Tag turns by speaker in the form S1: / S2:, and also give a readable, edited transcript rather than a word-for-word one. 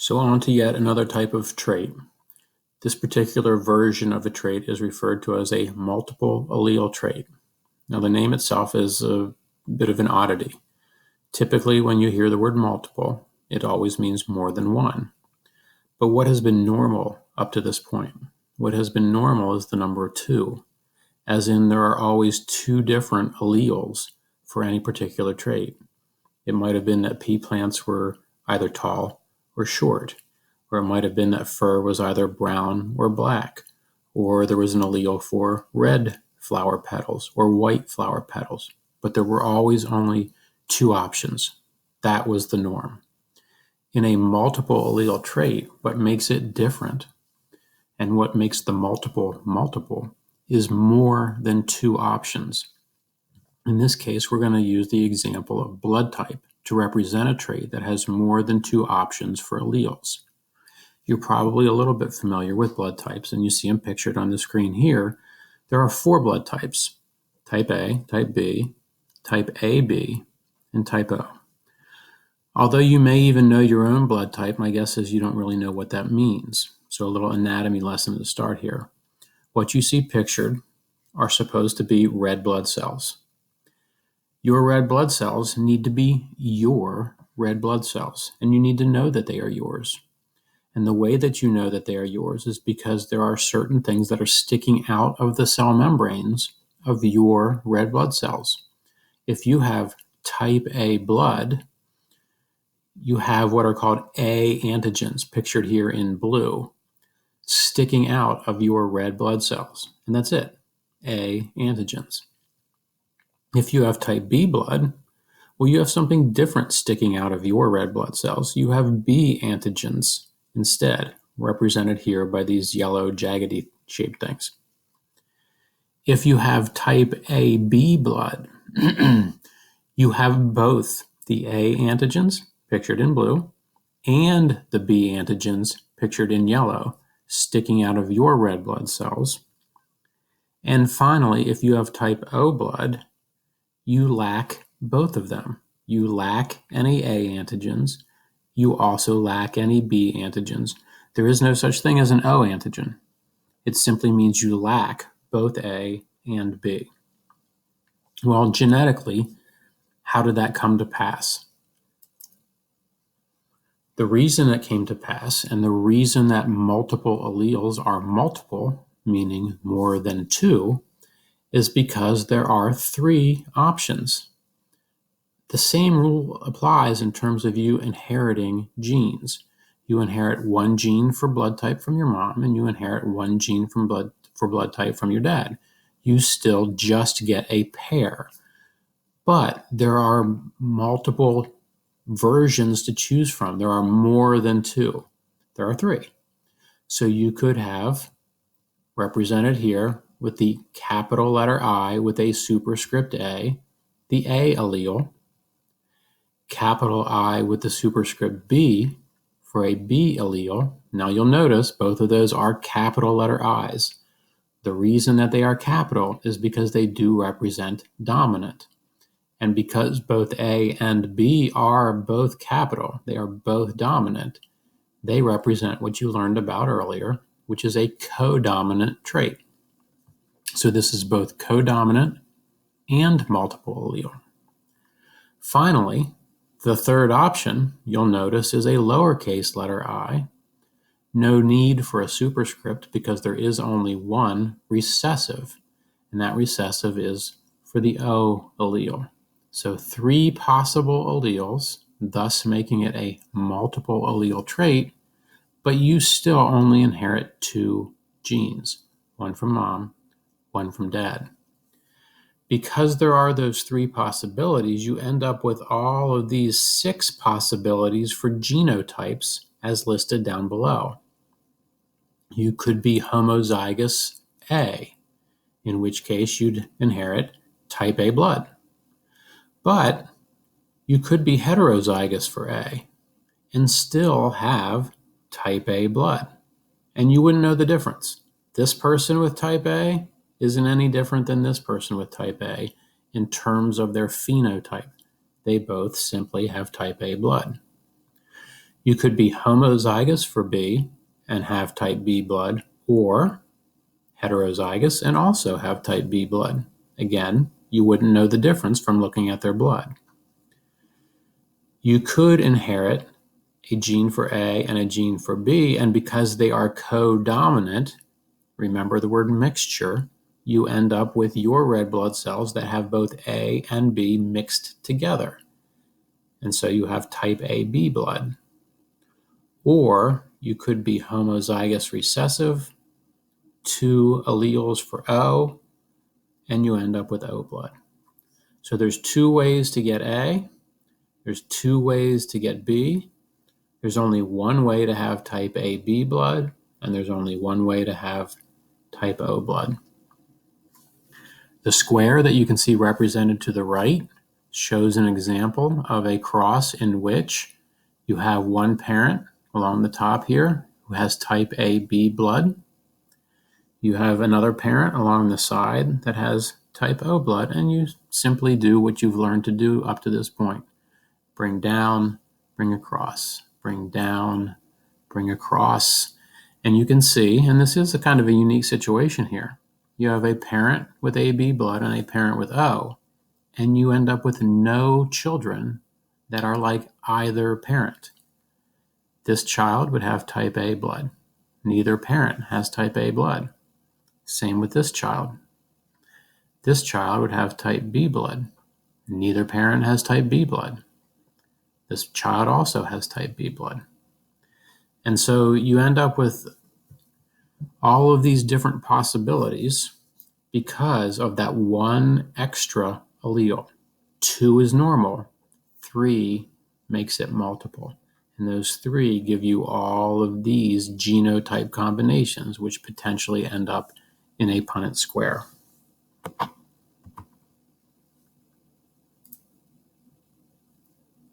S1: So on to yet another type of trait. This particular version of a trait is referred to as a multiple allele trait. Now the name itself is a bit of an oddity. Typically when you hear the word multiple, it always means more than one. But what has been normal up to this point? What has been normal is the number 2, as in there are always 2 different alleles for any particular trait. It might have been that pea plants were either tall or short, or it might have been that fur was either brown or black, or there was an allele for red flower petals or white flower petals, but there were always only 2 options. That was the norm. In a multiple allele trait, what makes it different and what makes the multiple is more than 2 options. In this case, we're going to use the example of blood type to represent a trait that has more than 2 options for alleles. You're probably a little bit familiar with blood types, and you see them pictured on the screen here. There are 4 blood types: type A, type B, type AB, and type O. Although you may even know your own blood type, my guess is you don't really know what that means. So a little anatomy lesson to start here. What you see pictured are supposed to be red blood cells. Your red blood cells need to be your red blood cells, and you need to know that they are yours. And the way that you know that they are yours is because there are certain things that are sticking out of the cell membranes of your red blood cells. If you have type A blood, you have what are called A antigens, pictured here in blue, sticking out of your red blood cells. And that's it, A antigens. If you have type B blood, well, you have something different sticking out of your red blood cells. You have B antigens instead, represented here by these yellow jaggedy shaped things. If you have type AB blood, you have both the A antigens, pictured in blue, and the B antigens, pictured in yellow, sticking out of your red blood cells. And finally, if you have type O blood, you lack both of them. You lack any A antigens. You also lack any B antigens. There is no such thing as an O antigen. It simply means you lack both A and B. Well, genetically, how did that come to pass? The reason it came to pass, and the reason that multiple alleles are multiple, meaning more than 2, is because there are 3 options. The same rule applies in terms of you inheriting genes. You inherit 1 gene for blood type from your mom, and you inherit 1 gene for blood type from your dad. You still just get a pair. But there are multiple versions to choose from. There are more than 2. There are 3. So you could have, represented here with the capital letter I with a superscript A, the A allele, capital I with the superscript B for a B allele. Now you'll notice both of those are capital letter I's. The reason that they are capital is because they do represent dominant. And because both A and B are both capital, they are both dominant, they represent what you learned about earlier, which is a codominant trait. So this is both codominant and multiple allele. Finally, the third option, you'll notice, is a lowercase letter I. No need for a superscript because there is only one recessive, and that recessive is for the O allele. So 3 possible alleles, thus making it a multiple allele trait, but you still only inherit 2 genes, 1 from mom, 1 from dad. Because there are those 3 possibilities, you end up with all of these 6 possibilities for genotypes as listed down below. You could be homozygous A, in which case you'd inherit type A blood. But you could be heterozygous for A and still have type A blood, and you wouldn't know the difference. This person with type A isn't any different than this person with type A in terms of their phenotype. They both simply have type A blood. You could be homozygous for B and have type B blood, or heterozygous and also have type B blood. Again, you wouldn't know the difference from looking at their blood. You could inherit a gene for A and a gene for B, and because they are co-dominant, remember the word mixture, you end up with your red blood cells that have both A and B mixed together. And so you have type AB blood. Or you could be homozygous recessive, 2 alleles for O, and you end up with O blood. So there's 2 ways to get A, there's 2 ways to get B, there's only 1 way to have type AB blood, and there's only 1 way to have type O blood. The square that you can see represented to the right shows an example of a cross in which you have one parent along the top here who has type AB blood. You have another parent along the side that has type O blood, and you simply do what you've learned to do up to this point. Bring down, bring across, bring down, bring across. And you can see, and this is a kind of a unique situation here, you have a parent with AB blood and a parent with O, and you end up with no children that are like either parent. This child would have type A blood. Neither parent has type A blood. Same with this child. This child would have type B blood. Neither parent has type B blood. This child also has type B blood. And so you end up with all of these different possibilities because of that one extra allele. 2 is normal, 3 makes it multiple. And those 3 give you all of these genotype combinations, which potentially end up in a Punnett square.